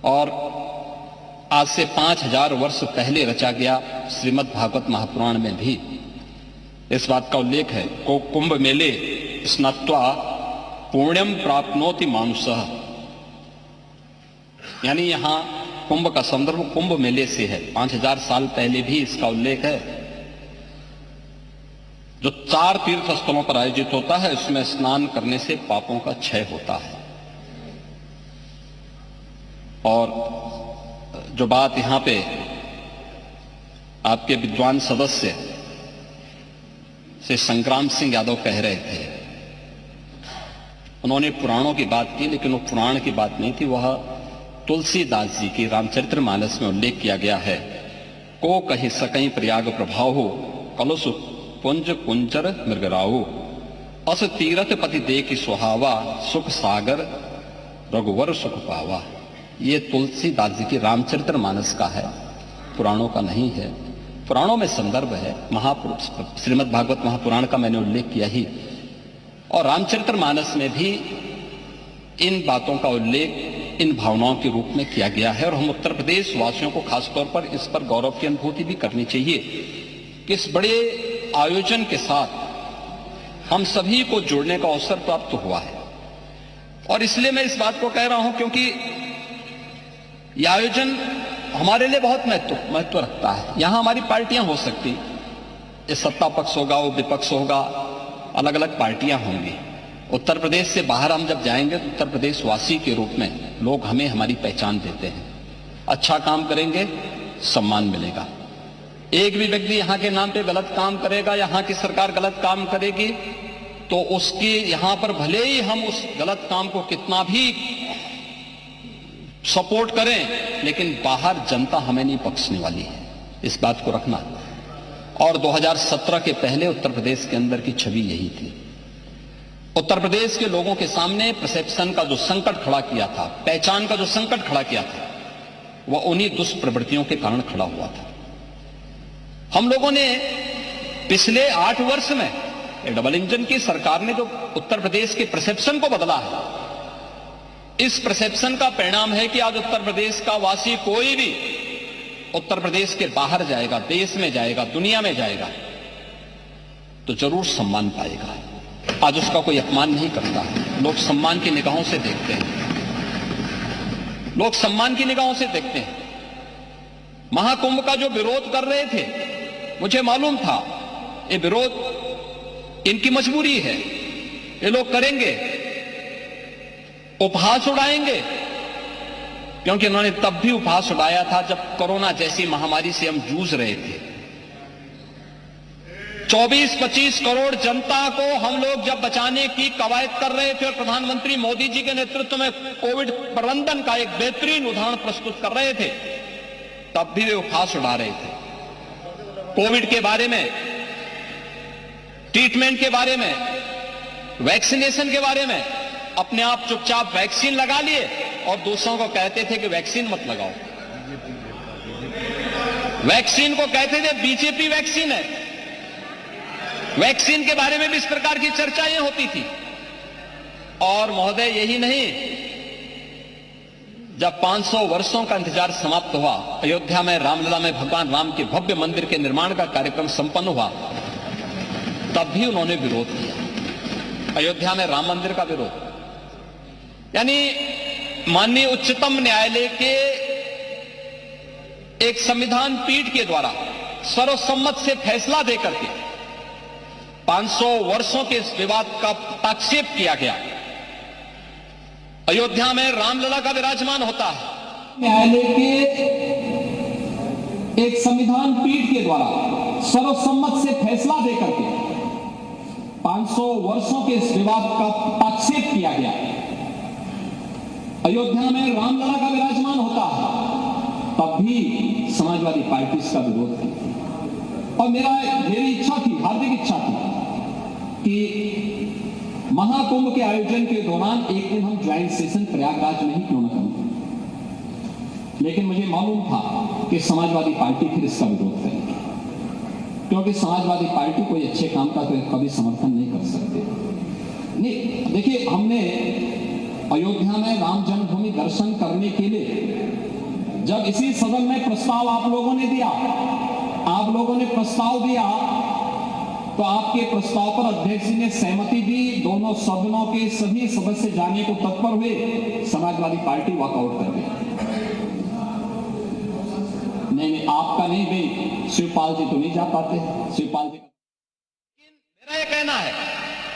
और आज से 5000 वर्ष पहले रचा गया श्रीमद् भागवत महापुराण में भी इस बात का उल्लेख है को कुंभ मेले स्नात्वा पुण्यम प्राप्नोति मानुषः, यानी यहां कुंभ का संदर्भ कुंभ मेले से है। 5000 साल पहले भी इसका उल्लेख है, जो 4 तीर्थ स्थलों पर आयोजित होता है, उसमें स्नान करने से पापों का क्षय होता है। और जो बात यहां पे आपके विद्वान सदस्य से संग्राम सिंह यादव कह रहे थे, उन्होंने पुराणों की बात की, लेकिन वो पुराण की बात नहीं थी, वह तुलसीदास जी की रामचरितमानस में उल्लेख किया गया है। को कहीं सकई प्रयाग प्रभाव हो, कलुष पुंज कुंजर मृगराऊ, अस तीरथ पति देख सुहावा, सुख सागर रघुवर सुख पावा। ये तुलसीदास जी की रामचरितमानस का है, पुराणों का नहीं है। पुराणों में संदर्भ है, श्रीमद् भागवत महापुराण का मैंने उल्लेख किया ही, और रामचरितमानस में भी इन बातों का उल्लेख इन भावनाओं के रूप में किया गया है। और हम उत्तर प्रदेश वासियों को खासतौर पर इस पर गौरव की अनुभूति भी करनी चाहिए कि इस बड़े आयोजन के साथ हम सभी को जुड़ने का अवसर प्राप्त हुआ है। और इसलिए मैं इस बात को कह रहा हूं क्योंकि यह आयोजन हमारे लिए बहुत महत्व रखता है। यहां हमारी पार्टियां हो सकती, ये सत्ता पक्ष होगा, वो विपक्ष होगा, अलग अलग पार्टियां होंगी। उत्तर प्रदेश से बाहर हम जब जाएंगे तो उत्तर प्रदेश वासी के रूप में लोग हमें हमारी पहचान देते हैं। अच्छा काम करेंगे, सम्मान मिलेगा। एक भी व्यक्ति यहां के नाम पे गलत काम करेगा, यहां की सरकार गलत काम करेगी, तो उसकी यहां पर भले ही हम उस गलत काम को कितना भी सपोर्ट करें, लेकिन बाहर जनता हमें नहीं बख्शने वाली है, इस बात को रखना। और 2017 के पहले उत्तर प्रदेश के अंदर की छवि यही थी। उत्तर प्रदेश के लोगों के सामने परसेप्शन का जो संकट खड़ा किया था, पहचान का जो संकट खड़ा किया था, वह उन्हीं दुष्प्रवृत्तियों के कारण खड़ा हुआ था। हम लोगों ने पिछले 8 वर्ष में डबल इंजन की सरकार ने जो उत्तर प्रदेश के परसेप्शन को बदला है, इस परसेप्शन का परिणाम है कि आज उत्तर प्रदेश का वासी कोई भी उत्तर प्रदेश के बाहर जाएगा, देश में जाएगा, दुनिया में जाएगा, तो जरूर सम्मान पाएगा। आज उसका कोई अपमान नहीं करता है। लोग सम्मान की निगाहों से देखते हैं, लोग सम्मान की निगाहों से देखते हैं। महाकुंभ का जो विरोध कर रहे थे, मुझे मालूम था ये विरोध इनकी मजबूरी है, ये लोग करेंगे, उपहास उड़ाएंगे, क्योंकि उन्होंने तब भी उपहास उड़ाया था जब कोरोना जैसी महामारी से हम जूझ रहे थे। 24-25 करोड़ जनता को हम लोग जब बचाने की कवायद कर रहे थे और प्रधानमंत्री मोदी जी के नेतृत्व में कोविड प्रबंधन का एक बेहतरीन उदाहरण प्रस्तुत कर रहे थे, तब भी वे उपहास उड़ा रहे थे। कोविड के बारे में, ट्रीटमेंट के बारे में, वैक्सीनेशन के बारे में अपने आप चुपचाप वैक्सीन लगा लिए और दूसरों को कहते थे कि वैक्सीन मत लगाओ। वैक्सीन को कहते थे बीजेपी वैक्सीन है। वैक्सीन के बारे में भी इस प्रकार की चर्चाएं होती थी। और महोदय यही नहीं, जब 500 वर्षों का इंतजार समाप्त हुआ, अयोध्या में रामलला में भगवान राम के भव्य मंदिर के निर्माण का कार्यक्रम संपन्न हुआ, तब भी उन्होंने विरोध किया, अयोध्या में राम मंदिर का विरोध। यानी माननीय उच्चतम न्यायालय के एक संविधान पीठ के द्वारा सर्वसम्मत से फैसला देकर के 500 वर्षों के इस विवाद का हस्तक्षेप किया गया। अयोध्या में रामलला का विराजमान होता है। न्यायालय के एक संविधान पीठ के द्वारा सर्वसम्मत से फैसला देकर के 500 वर्षों के इस विवाद का हस्तक्षेप किया गया। अयोध्या में रामलला का विराजमान होता है, तब भी समाजवादी पार्टी इसका विरोध की। और मेरी इच्छा थी, हार्दिक इच्छा थी कि महाकुंभ के आयोजन के दौरान एक दिन हम ज्वाइंट सेशन प्रयागराज में ही क्यों न करें, लेकिन मुझे मालूम था कि समाजवादी पार्टी फिर इसका विरोध करेगी, क्योंकि समाजवादी पार्टी कोई अच्छे काम का तो कभी समर्थन नहीं कर सकते। नहीं, देखिए, हमने अयोध्या में राम जन्मभूमि दर्शन करने के लिए जब इसी सदन में प्रस्ताव आप लोगों ने दिया, आप लोगों ने प्रस्ताव दिया, तो आपके प्रस्ताव पर अध्यक्ष जी ने सहमति दी, दोनों सदनों के सभी सदस्य जाने को तत्पर हुए, समाजवादी पार्टी वॉकआउट कर गई। नहीं, आपका नहीं भाई, शिवपाल जी तो नहीं जा पाते, शिवपाल जी। मेरा ये कहना है,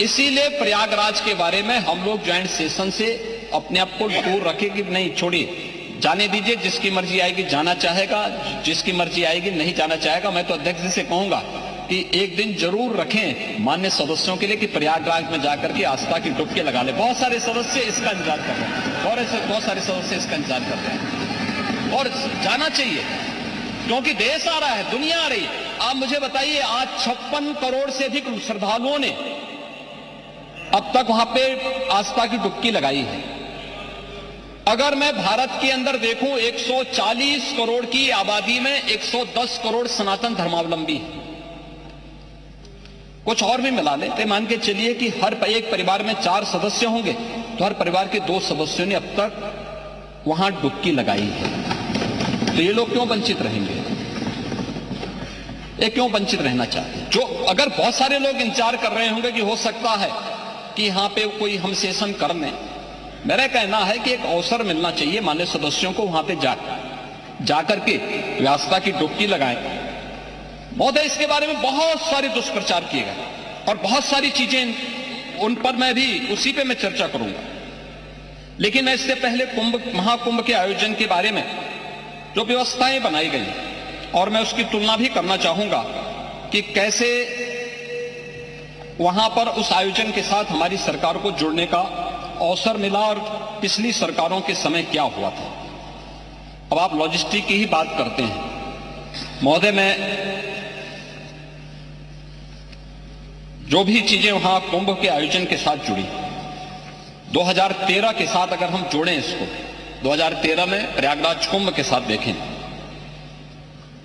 इसीलिए प्रयागराज के बारे में हम लोग ज्वाइंट सेशन से अपने आप को दूर रखें कि नहीं, छोड़िए, जाने दीजिए, जिसकी मर्जी आएगी जाना चाहेगा, जिसकी मर्जी आएगी नहीं जाना चाहेगा। मैं तो अध्यक्ष जी से कहूंगा कि एक दिन जरूर रखें मान्य सदस्यों के लिए कि प्रयागराज में जाकर के आस्था की डुबकी लगा ले। बहुत सारे सदस्य इसका इंतजार कर रहे हैं, बहुत सारे सदस्य इसका इंतजार कर रहे हैं और जाना चाहिए, क्योंकि देश आ रहा है, दुनिया आ रही है। आप मुझे बताइए, आज 56 करोड़ से अधिक श्रद्धालुओं ने अब तक वहां पे आस्था की डुबकी लगाई है। अगर मैं भारत के अंदर देखूं, 140 करोड़ की आबादी में 110 करोड़ सनातन धर्मावलंबी है। कुछ और भी मिला ले, तो मान के चलिए कि हर एक परिवार में 4 सदस्य होंगे, तो हर परिवार के 2 सदस्यों ने अब तक वहां डुबकी लगाई है। तो ये लोग क्यों वंचित रहेंगे? ये क्यों वंचित रहना चाहते? जो अगर बहुत सारे लोग इंतजार कर रहे होंगे कि हो सकता है कि यहां पे कोई हम सेशन कर लें, मेरा कहना है कि एक अवसर मिलना चाहिए मान्य सदस्यों को, वहां पे जाकर के व्यवस्था की डुबकी लगाएं। महोदय, इसके बारे में बहुत सारे दुष्प्रचार किए गए और बहुत सारी चीजें, उन पर मैं भी उसी पे मैं चर्चा करूंगा। लेकिन मैं इससे पहले महाकुंभ के आयोजन के बारे में जो व्यवस्थाएं बनाई गई, और मैं उसकी तुलना भी करना चाहूंगा कि कैसे वहां पर उस आयोजन के साथ हमारी सरकार को जुड़ने का अवसर मिला और पिछली सरकारों के समय क्या हुआ था। अब आप लॉजिस्टिक की ही बात करते हैं महोदय, मैं जो भी चीजें वहां कुंभ के आयोजन के साथ जुड़ी, 2013 के साथ अगर हम जोड़ें इसको, 2013 में प्रयागराज कुंभ के साथ देखें,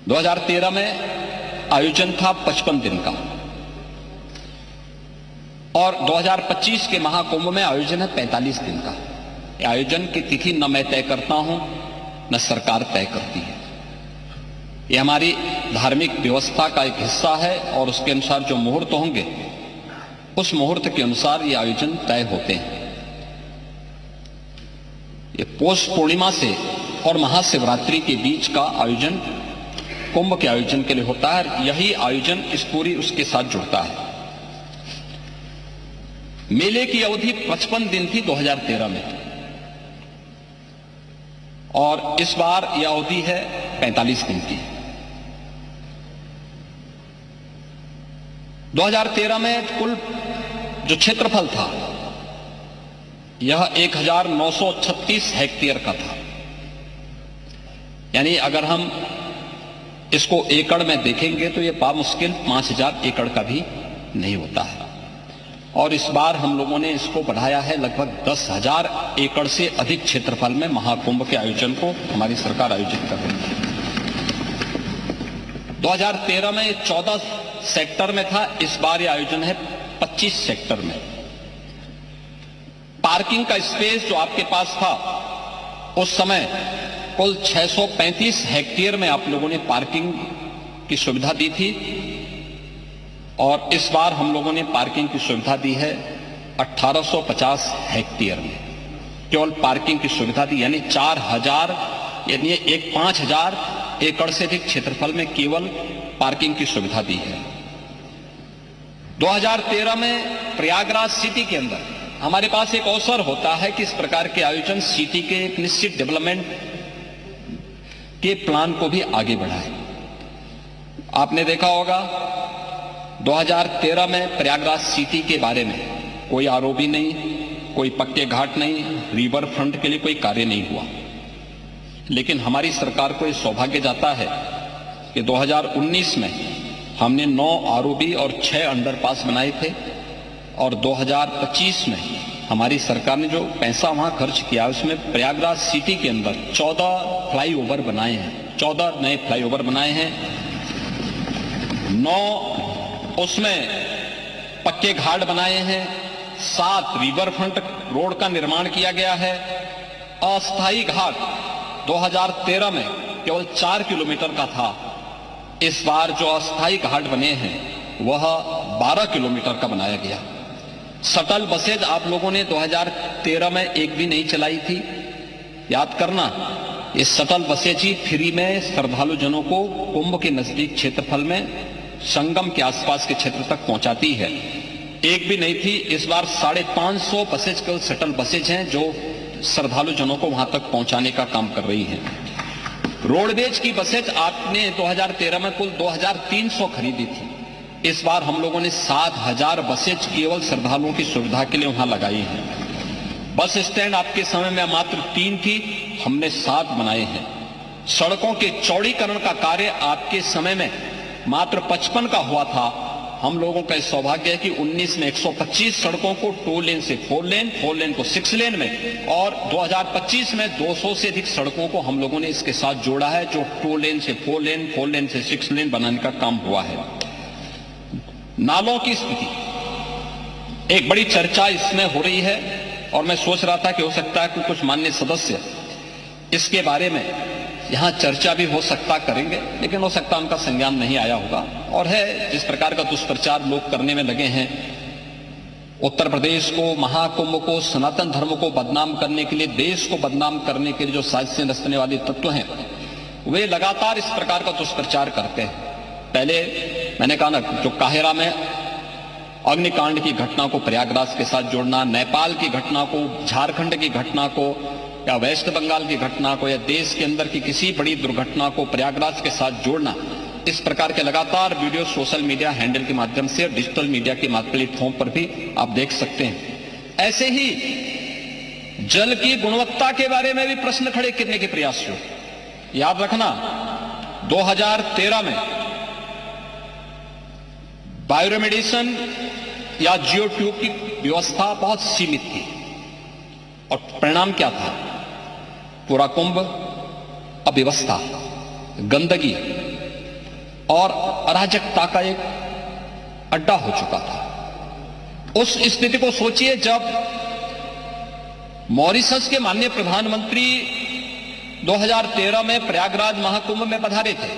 2013 में आयोजन था 55 दिन का, और 2025 के महाकुंभ में आयोजन है 45 दिन का। आयोजन की तिथि न मैं तय करता हूं, न सरकार तय करती है। यह हमारी धार्मिक व्यवस्था का एक हिस्सा है और उसके अनुसार जो मुहूर्त होंगे, उस मुहूर्त के अनुसार ये आयोजन तय होते हैं। ये पौष पूर्णिमा से और महाशिवरात्रि के बीच का आयोजन कुंभ के आयोजन के लिए होता है। यही आयोजन इस पूरी उसके साथ जुड़ता है। मेले की अवधि 55 दिन थी 2013 में, और इस बार यह अवधि है 45 दिन की। 2013 में कुल जो क्षेत्रफल था यह 1936 हेक्टेयर का था। यानी अगर हम इसको एकड़ में देखेंगे तो यह बामुश्किल 5000 एकड़ का भी नहीं होता है। और इस बार हम लोगों ने इसको बढ़ाया है, लगभग 10,000 एकड़ से अधिक क्षेत्रफल में महाकुंभ के आयोजन को हमारी सरकार आयोजित कर रही है। 2013 में 14 सेक्टर में था, इस बार यह आयोजन है 25 सेक्टर में। पार्किंग का स्पेस जो आपके पास था उस समय कुल 635 हेक्टेयर में आप लोगों ने पार्किंग की सुविधा दी थी, और इस बार हम लोगों ने पार्किंग की सुविधा दी है 1850 हेक्टेयर में। केवल पार्किंग की सुविधा दी, यानी 4000 यानी 5000 एकड़ से अधिक क्षेत्रफल में केवल पार्किंग की सुविधा दी है। 2013 में प्रयागराज सिटी के अंदर हमारे पास एक अवसर होता है कि इस प्रकार के आयोजन सिटी के एक निश्चित डेवलपमेंट के प्लान को भी आगे बढ़ाए। आपने देखा होगा 2013 में प्रयागराज सिटी के बारे में कोई आरओबी नहीं, कोई पक्के घाट नहीं, रिवर फ्रंट के लिए कोई कार्य नहीं हुआ। लेकिन हमारी सरकार को यह सौभाग्य जाता है कि 2019 में हमने 9 आरओबी और 6 अंडरपास बनाए थे, और 2025 में हमारी सरकार ने जो पैसा वहां खर्च किया उसमें प्रयागराज सिटी के अंदर 14 फ्लाईओवर बनाए हैं, 14 नए फ्लाईओवर बनाए हैं, 9 उसमें पक्के घाट बनाए हैं, 7 रिवर फ्रंट रोड का निर्माण किया गया है, अस्थायी घाट 2013 में केवल 4 किलोमीटर का था, इस बार जो अस्थायी घाट बने हैं वह 12 किलोमीटर का बनाया गया। शटल बसेज आप लोगों ने 2013 में एक भी नहीं चलाई थी, याद करना। ये शटल बसेज ही फ्री में श्रद्धालु जनों को कुंभ के नजदीक क्षेत्रफल में संगम के आसपास के क्षेत्र तक पहुंचाती है, एक भी नहीं थी। इस बार 550 बसेज केवल शटल बसेज हैं जो श्रद्धालु जनों को वहां तक पहुंचाने का काम कर रही हैं। रोडवेज की बसेज आपने 2013 में कुल 2300 खरीदी थी, इस बार हम लोगों ने 7000 बसेज केवल श्रद्धालुओं की सुविधा के लिए वहां लगाई हैं। बस स्टैंड आपके समय में मात्र 3 थी, हमने 7 बनाए हैं। सड़कों के चौड़ीकरण का कार्य आपके समय में मात्र 55 का हुआ था, हम लोगों का सौभाग्य है कि 19 में 125 सड़कों को 2 लेन से 4 लेन, 4 लेन को 6 लेन में, और 2025 में 200 से अधिक सड़कों को हम लोगों ने इसके साथ जोड़ा है, जो 2 लेन से 4 लेन, 4 लेन से 6 लेन बनाने का काम हुआ है। नालों की स्थिति, एक बड़ी चर्चा इसमें हो रही है और मैं सोच रहा था कि हो सकता है कि कुछ माननीय सदस्य इसके बारे में यहां चर्चा भी हो सकता करेंगे, लेकिन हो सकता उनका संज्ञान नहीं आया होगा। और है जिस प्रकार का दुष्प्रचार लोग करने में लगे हैं, उत्तर प्रदेश को, महाकुंभ को, सनातन धर्म को बदनाम करने के लिए, देश को बदनाम करने के लिए जो साजिशें रचने वाले तत्व हैं, वे लगातार इस प्रकार का दुष्प्रचार करते हैं। पहले मैंने कहा ना, जो काहिरा में अग्निकांड की घटना को प्रयागराज के साथ जोड़ना, नेपाल की घटना को, झारखंड की घटना को, या वेस्ट बंगाल की घटना को, या देश के अंदर की किसी बड़ी दुर्घटना को प्रयागराज के साथ जोड़ना, इस प्रकार के लगातार वीडियो सोशल मीडिया हैंडल के माध्यम से, डिजिटल मीडिया के प्लेटफॉर्म पर भी आप देख सकते हैं। ऐसे ही जल की गुणवत्ता के बारे में भी प्रश्न खड़े करने के प्रयास हुए। याद रखना, 2013 में बायोरेमेडिसन या जियो ट्यूब की व्यवस्था बहुत सीमित थी, और परिणाम क्या था? पूरा कुंभ अव्यवस्था, गंदगी और अराजकता का एक अड्डा हो चुका था। उस स्थिति को सोचिए जब मॉरिशस के माननीय प्रधानमंत्री 2013 में प्रयागराज महाकुंभ में पधारे थे,